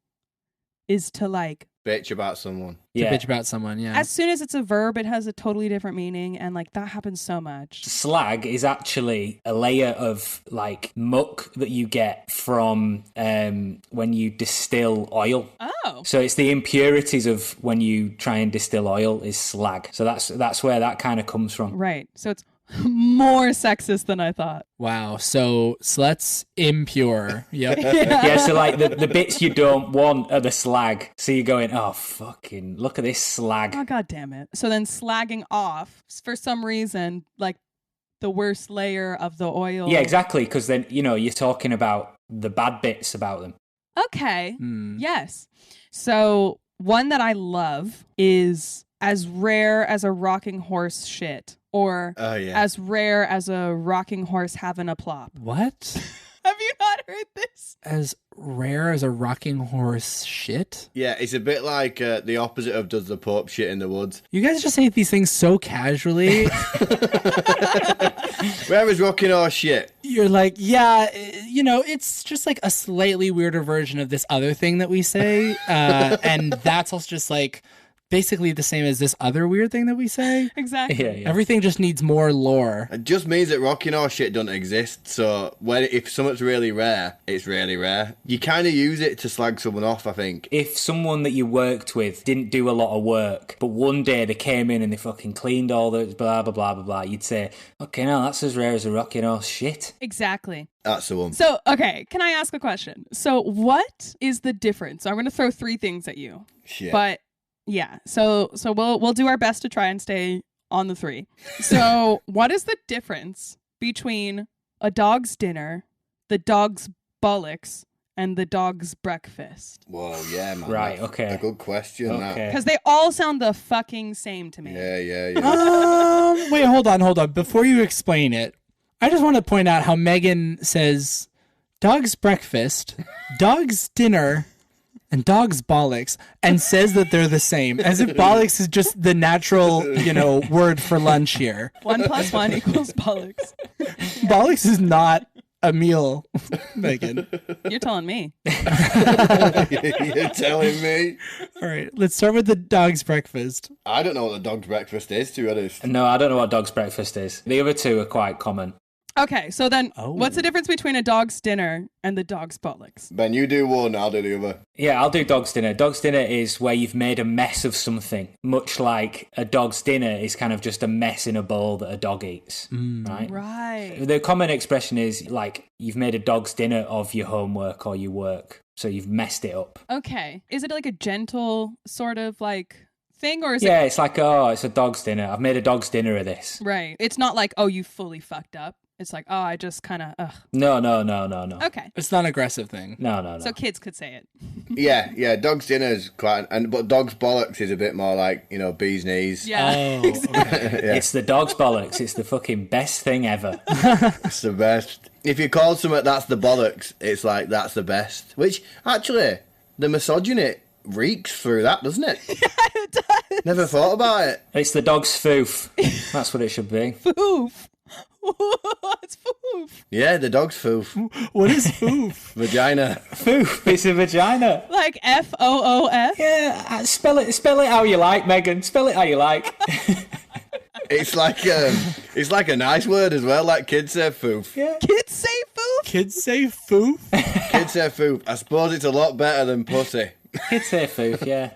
[SPEAKER 3] is to like,
[SPEAKER 2] Bitch about someone.
[SPEAKER 1] To
[SPEAKER 4] Yeah.
[SPEAKER 1] bitch about someone, yeah.
[SPEAKER 3] as soon as it's a verb, it has a totally different meaning. And like that happens so much.
[SPEAKER 4] Slag is actually a layer of like muck that you get from when you distill oil.
[SPEAKER 3] Oh.
[SPEAKER 4] So it's the impurities of when you try and distill oil is slag. So that's where that kind of comes from.
[SPEAKER 3] Right. So it's more sexist than I thought.
[SPEAKER 1] Wow. So sluts impure. Yep.
[SPEAKER 4] Yeah, so like the bits you don't want are the slag. So you're going, oh, fucking, look at this slag.
[SPEAKER 3] Oh, God damn it. So then slagging off, for some reason, like the worst layer of the oil.
[SPEAKER 4] Yeah, exactly, because then, you're talking about the bad bits about them.
[SPEAKER 3] Okay.
[SPEAKER 1] Hmm.
[SPEAKER 3] Yes. So one that I love is as rare as a rocking horse shit, or
[SPEAKER 2] Oh, yeah.
[SPEAKER 3] as rare as a rocking horse having a plop.
[SPEAKER 1] What?
[SPEAKER 3] Have you not heard this?
[SPEAKER 1] As rare as a rocking horse shit?
[SPEAKER 2] Yeah, it's a bit like the opposite of does the Pope shit in the woods.
[SPEAKER 1] You guys just say these things so casually.
[SPEAKER 2] Where is rocking horse shit?
[SPEAKER 1] You're like, yeah, it's just like a slightly weirder version of this other thing that we say. And that's also just like basically the same as this other weird thing that we say.
[SPEAKER 3] Exactly.
[SPEAKER 4] Yeah.
[SPEAKER 1] Everything just needs more lore.
[SPEAKER 2] It just means that rocking horse shit doesn't exist. So if something's really rare, it's really rare. You kind of use it to slag someone off, I think.
[SPEAKER 4] If someone that you worked with didn't do a lot of work, but one day they came in and they fucking cleaned all the blah, blah, blah, blah, blah, you'd say, okay, now that's as rare as a rocking horse shit.
[SPEAKER 3] Exactly.
[SPEAKER 2] That's the one.
[SPEAKER 3] So, okay, can I ask a question? So, what is the difference? I'm going to throw 3 things at you.
[SPEAKER 2] Shit.
[SPEAKER 3] But yeah, so we'll do our best to try and stay on the 3. So, what is the difference between a dog's dinner, the dog's bollocks, and the dog's breakfast?
[SPEAKER 2] Whoa, yeah, man.
[SPEAKER 4] Right,
[SPEAKER 2] That's
[SPEAKER 4] okay.
[SPEAKER 2] a good question, that.
[SPEAKER 4] Okay.
[SPEAKER 3] Because they all sound the fucking same to me.
[SPEAKER 2] Yeah.
[SPEAKER 1] Wait, hold on. Before you explain it, I just want to point out how Megan says dog's breakfast, dog's dinner, and dog's bollocks, and says that they're the same, as if bollocks is just the natural, word for lunch here.
[SPEAKER 3] 1 + 1 = bollocks.
[SPEAKER 1] Bollocks is not a meal, Megan.
[SPEAKER 3] You're telling me.
[SPEAKER 2] You're telling me?
[SPEAKER 1] All right, let's start with the dog's breakfast.
[SPEAKER 2] I don't know what the dog's breakfast is, to be honest.
[SPEAKER 4] No, I don't know what dog's breakfast is. The other 2 are quite common.
[SPEAKER 3] Okay, so then
[SPEAKER 1] Oh.
[SPEAKER 3] what's the difference between a dog's dinner and the dog's bollocks?
[SPEAKER 2] Ben, you do one, I'll do the other.
[SPEAKER 4] Yeah, I'll do dog's dinner. Dog's dinner is where you've made a mess of something, much like a dog's dinner is kind of just a mess in a bowl that a dog eats, right?
[SPEAKER 3] Right.
[SPEAKER 4] The common expression is like you've made a dog's dinner of your homework or your work, so you've messed it up.
[SPEAKER 3] Okay. Is it like a gentle sort of like thing, or is
[SPEAKER 4] Yeah, it's like, oh, it's a dog's dinner. I've made a dog's dinner of this.
[SPEAKER 3] it right? It's not like, oh, you fully fucked up. It's like, oh, I just kind of, ugh.
[SPEAKER 4] No.
[SPEAKER 3] Okay.
[SPEAKER 1] It's not an aggressive thing.
[SPEAKER 4] No.
[SPEAKER 3] So kids could say it.
[SPEAKER 2] Yeah, dog's dinner is quite, but dog's bollocks is a bit more like, bee's knees.
[SPEAKER 3] Yeah.
[SPEAKER 1] Oh,
[SPEAKER 3] exactly.
[SPEAKER 2] Yeah.
[SPEAKER 4] It's the dog's bollocks. It's the fucking best thing ever.
[SPEAKER 2] It's the best. If you call something that's the bollocks, it's like that's the best. Which, actually, the misogyny reeks through that, doesn't it?
[SPEAKER 3] Yeah, it does.
[SPEAKER 2] Never thought about it.
[SPEAKER 4] It's the dog's foof. That's what it should be.
[SPEAKER 3] Foof. It's foof.
[SPEAKER 2] Yeah, the dog's foof.
[SPEAKER 1] what is foof?
[SPEAKER 2] Vagina.
[SPEAKER 4] Foof. It's a vagina.
[SPEAKER 3] Like FOOF.
[SPEAKER 4] Yeah, spell it how you like, Megan. Spell it how you like.
[SPEAKER 2] It's like a nice word as well, like kids say foof.
[SPEAKER 4] Yeah.
[SPEAKER 3] Kids say foof.
[SPEAKER 1] Kids say foof?
[SPEAKER 2] Kids say foof. I suppose it's a lot better than pussy.
[SPEAKER 4] Kids say foof, yeah.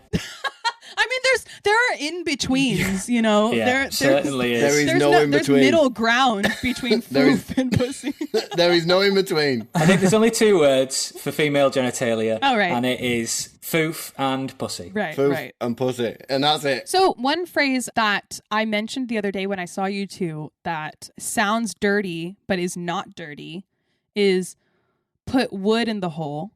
[SPEAKER 3] I mean, there are in betweens, you know.
[SPEAKER 4] Yeah, certainly is.
[SPEAKER 2] There is
[SPEAKER 3] There's
[SPEAKER 2] no in
[SPEAKER 3] there's
[SPEAKER 2] between.
[SPEAKER 3] middle ground between
[SPEAKER 2] There is-
[SPEAKER 3] foof and pussy.
[SPEAKER 2] There is no in between.
[SPEAKER 4] I think there's only 2 words for female genitalia.
[SPEAKER 3] Oh, right.
[SPEAKER 4] And it is foof and pussy.
[SPEAKER 3] Right,
[SPEAKER 2] Foof
[SPEAKER 3] right.
[SPEAKER 2] and pussy. And that's it.
[SPEAKER 3] So one phrase that I mentioned the other day when I saw you two that sounds dirty but is not dirty is put wood in the hole.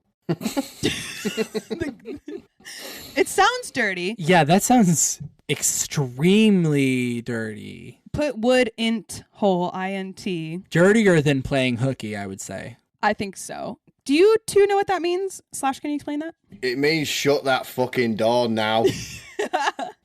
[SPEAKER 3] It sounds dirty.
[SPEAKER 1] Yeah, that sounds extremely dirty.
[SPEAKER 3] Put wood int hole, INT.
[SPEAKER 1] Dirtier than playing hooky, I would say.
[SPEAKER 3] I think so. Do you two know what that means? Slash, can you explain that?
[SPEAKER 2] It means shut that fucking door now.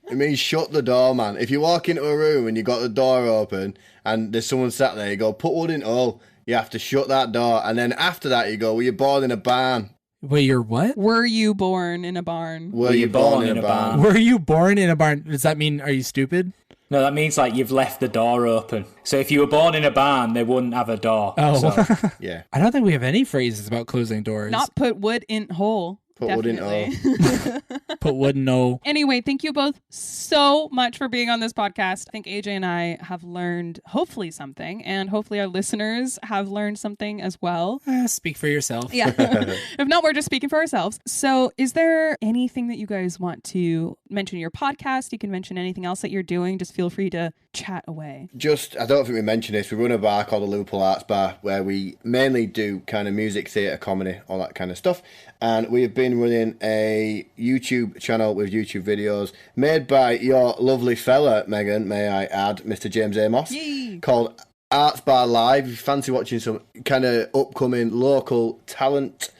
[SPEAKER 2] It means shut the door, man. If you walk into a room and you got the door open and there's someone sat there, you go, put wood in hole. You have to shut that door. And then after that, you go, were you born in a barn?
[SPEAKER 1] Wait, you're what?
[SPEAKER 3] Were you born in a barn?
[SPEAKER 2] Were you born in a barn?
[SPEAKER 1] Were you born in a barn? Does that mean, are you stupid?
[SPEAKER 4] No, that means like you've left the door open. So if you were born in a barn, they wouldn't have a door.
[SPEAKER 1] Oh,
[SPEAKER 4] So,
[SPEAKER 2] Yeah.
[SPEAKER 1] I don't think we have any phrases about closing doors.
[SPEAKER 3] Not put wood in hole.
[SPEAKER 2] Put wood in
[SPEAKER 3] Definitely.
[SPEAKER 1] Put wood in no.
[SPEAKER 3] Anyway, thank you both so much for being on this podcast. I think AJ and I have learned hopefully something, and hopefully our listeners have learned something as well.
[SPEAKER 1] Speak for yourself.
[SPEAKER 3] Yeah. If not, we're just speaking for ourselves. So is there anything that you guys want to mention in your podcast? You can mention anything else that you're doing. Just feel free to chat away.
[SPEAKER 2] Just, I don't think we mentioned this. We run a bar called the Liverpool Arts Bar where we mainly do kind of music, theatre, comedy, all that kind of stuff. And we have been running a YouTube channel with YouTube videos made by your lovely fella, Megan, may I add, Mr. James Amos,
[SPEAKER 3] Yay.
[SPEAKER 2] called Arts Bar Live. If you fancy watching some kind of upcoming local talent,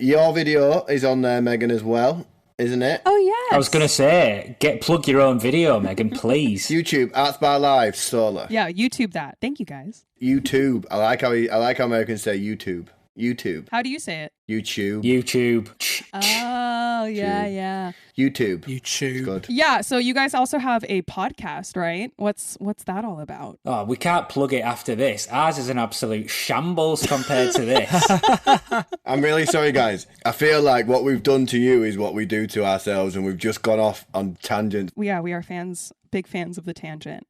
[SPEAKER 2] your video is on there, Megan, as well, isn't it?
[SPEAKER 3] Oh, yes.
[SPEAKER 4] I was going to say, plug your own video, Megan, please.
[SPEAKER 2] YouTube, Arts Bar Live, solo.
[SPEAKER 3] Yeah, YouTube that. Thank you, guys.
[SPEAKER 2] YouTube. I like how Americans say YouTube. YouTube.
[SPEAKER 3] How do you say it?
[SPEAKER 2] YouTube.
[SPEAKER 4] YouTube.
[SPEAKER 3] Oh, yeah.
[SPEAKER 2] YouTube.
[SPEAKER 1] You chew.
[SPEAKER 2] Good.
[SPEAKER 3] Yeah, so you guys also have a podcast, right? What's that all about?
[SPEAKER 4] Oh, we can't plug it after this. Ours is an absolute shambles compared to this.
[SPEAKER 2] I'm really sorry, guys. I feel like what we've done to you is what we do to ourselves, and we've just gone off on tangents.
[SPEAKER 3] Yeah, we are fans, big fans of the tangent.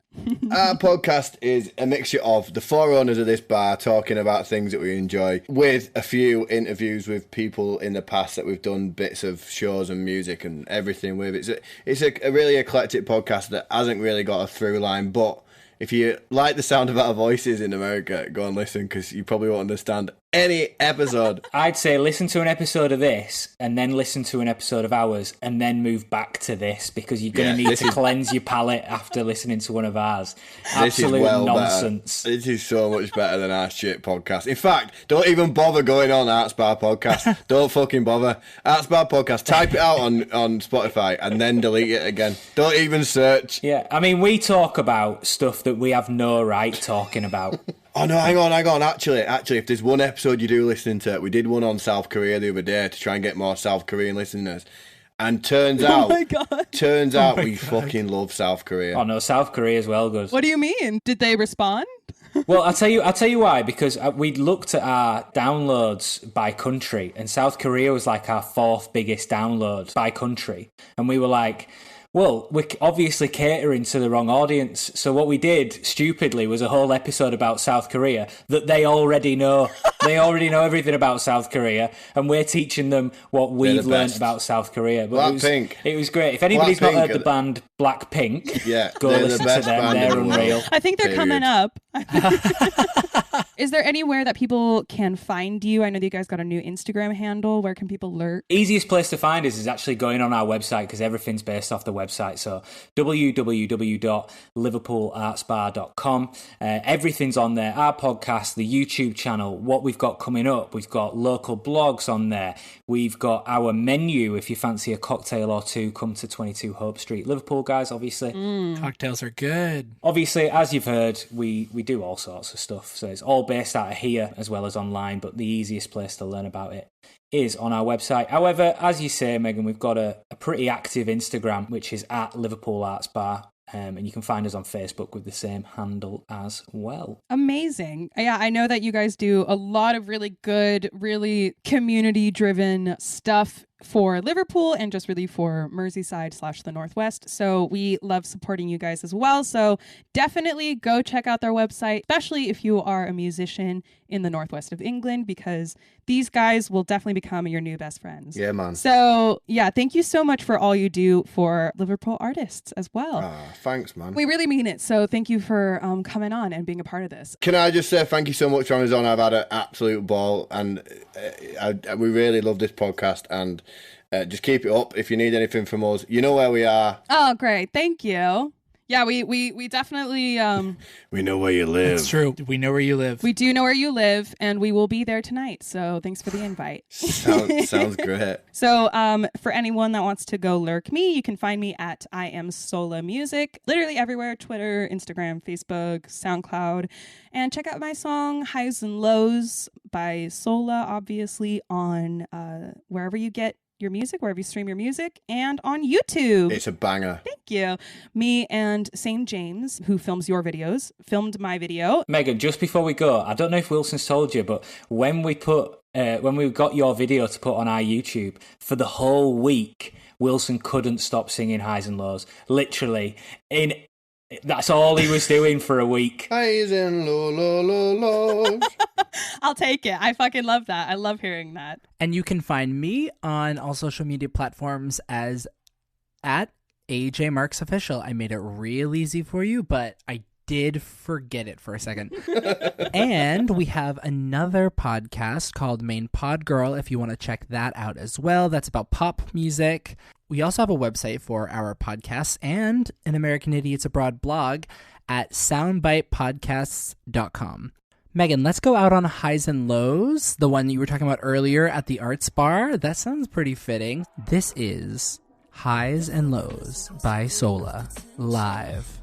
[SPEAKER 2] Our podcast is a mixture of the four owners of this bar talking about things that we enjoy, with a few interviews with people in the past that we've done bits of shows and music and everything with. It's a really eclectic podcast that hasn't really got a through line, but if you like the sound of our voices in America, go and listen, because you probably won't understand any episode.
[SPEAKER 4] I'd say listen to an episode of this and then listen to an episode of ours and then move back to this, because you're going to need to cleanse your palate after listening to one of ours. Absolute nonsense.
[SPEAKER 2] Better. This is so much better than our shit podcast. In fact, don't even bother going on Arts Bar Podcast. Don't fucking bother. Arts Bar Podcast, type it out on Spotify and then delete it again. Don't even search.
[SPEAKER 4] Yeah, I mean, we talk about stuff that we have no right talking about.
[SPEAKER 2] Oh no, hang on. Actually, if there's one episode you do listening to, we did one on South Korea the other day to try and get more South Korean listeners. And turns out we fucking love South Korea.
[SPEAKER 4] Oh no, South Korea is well good.
[SPEAKER 3] What do you mean? Did they respond?
[SPEAKER 4] Well, I'll tell you why, because we looked at our downloads by country, and South Korea was like our fourth biggest download by country. And we were like, well, we're obviously catering to the wrong audience. So what we did, stupidly, was a whole episode about South Korea that they already know. They already know everything about South Korea, and we're teaching them what we've learned about South Korea. But
[SPEAKER 2] Blackpink.
[SPEAKER 4] It was great. If anybody's not heard the band Blackpink,
[SPEAKER 2] Yeah,
[SPEAKER 4] go
[SPEAKER 2] they're the
[SPEAKER 4] listen to
[SPEAKER 2] best
[SPEAKER 4] them.
[SPEAKER 2] band in
[SPEAKER 4] They're
[SPEAKER 2] the world.
[SPEAKER 4] unreal.
[SPEAKER 3] I think they're
[SPEAKER 2] Period.
[SPEAKER 3] coming up. Is there anywhere that people can find you? I know that you guys got a new Instagram handle. Where can people lurk?
[SPEAKER 4] Easiest place to find us is actually going on our website, because everything's based off the website. So www.liverpoolartsbar.com. Everything's on there. Our podcast, the YouTube channel, what we've got coming up. We've got local blogs on there. We've got our menu. If you fancy a cocktail or two, come to 22 Hope Street, Liverpool, guys, obviously.
[SPEAKER 1] Cocktails are good.
[SPEAKER 4] Obviously, as you've heard, we do all sorts of stuff. So it's all based out of here as well as online, but the easiest place to learn about it is on our website. However, as you say, Megan, we've got a pretty active Instagram, which is at Liverpool Arts Bar. And you can find us on Facebook with the same handle as well.
[SPEAKER 3] Amazing. Yeah, I know that you guys do a lot of really good, really community-driven stuff for Liverpool and just really for Merseyside / the Northwest. So we love supporting you guys as well. So definitely go check out their website, especially if you are a musician in the Northwest of England, because these guys will definitely become your new best friends.
[SPEAKER 2] Yeah, man.
[SPEAKER 3] So yeah, thank you so much for all you do for Liverpool artists as well.
[SPEAKER 2] Thanks, man.
[SPEAKER 3] We really mean it. So thank you for coming on and being a part of this.
[SPEAKER 2] Can I just say thank you so much for having us on? I've had an absolute ball, and we really love this podcast, and just keep it up. If you need anything from us, you know where we are.
[SPEAKER 3] Oh, great. Thank you. Yeah, we definitely
[SPEAKER 2] We know where you live.
[SPEAKER 1] It's true. We know where you live.
[SPEAKER 3] we do know where you live, and we will be there tonight. So thanks for the invite.
[SPEAKER 2] Sounds great.
[SPEAKER 3] So for anyone that wants to go lurk me, you can find me at I Am Sola Music, literally everywhere: Twitter, Instagram, Facebook, SoundCloud, and check out my song Highs and Lows by Sola, obviously on wherever you get your music, wherever you stream your music, and on YouTube.
[SPEAKER 2] It's a banger.
[SPEAKER 3] Thank you. Me and St. James, who films your videos, filmed my video.
[SPEAKER 4] Megan, just before we go, I don't know if Wilson's told you, but when we got your video to put on our YouTube, for the whole week, Wilson couldn't stop singing Highs and Lows. Literally, that's all he was doing for a week.
[SPEAKER 2] Highs and lows.
[SPEAKER 3] I'll take it. I fucking love that. I love hearing that.
[SPEAKER 1] And you can find me on all social media platforms as at AJ Marks Official. I made it real easy for you, but I did forget it for a second. And we have another podcast called Main Pod Girl, if you want to check that out as well. That's about pop music. We also have a website for our podcasts and an American Idiots Abroad blog at soundbitepodcasts.com. Megan, let's go out on Highs and Lows, the one you were talking about earlier at the Arts Bar. That sounds pretty fitting. This is Highs and Lows by Sola, live.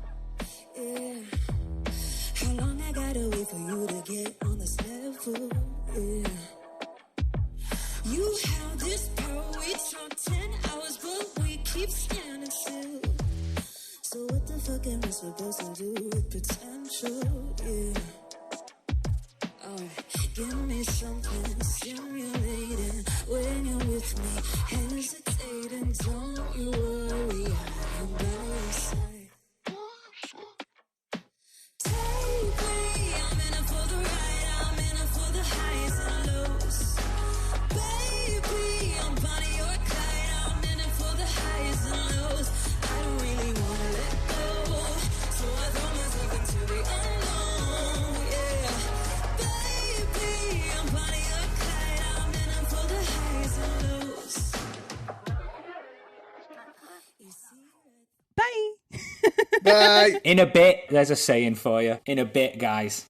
[SPEAKER 5] How long I gotta wait for you to get on this level? Yeah. You have this power, we talk 10 hours, but we keep standing still. So what the fuck am I supposed to do with potential? Yeah. Give me something stimulating when you're with me, hesitating, don't you worry, I'm by your side. Take me, I'm in it for the ride, I'm in it for the highs and lows. Baby, I'm Bonnie or Clyde, I'm in it for the highs and lows. I don't really wanna let go, so I throw myself into the unknown, yeah. Baby, I'm Bonnie or Clyde, I'm in it for the highs and lows. You see that?
[SPEAKER 3] Bye.
[SPEAKER 2] Bye.
[SPEAKER 4] In a bit, there's a saying for you. In a bit, guys.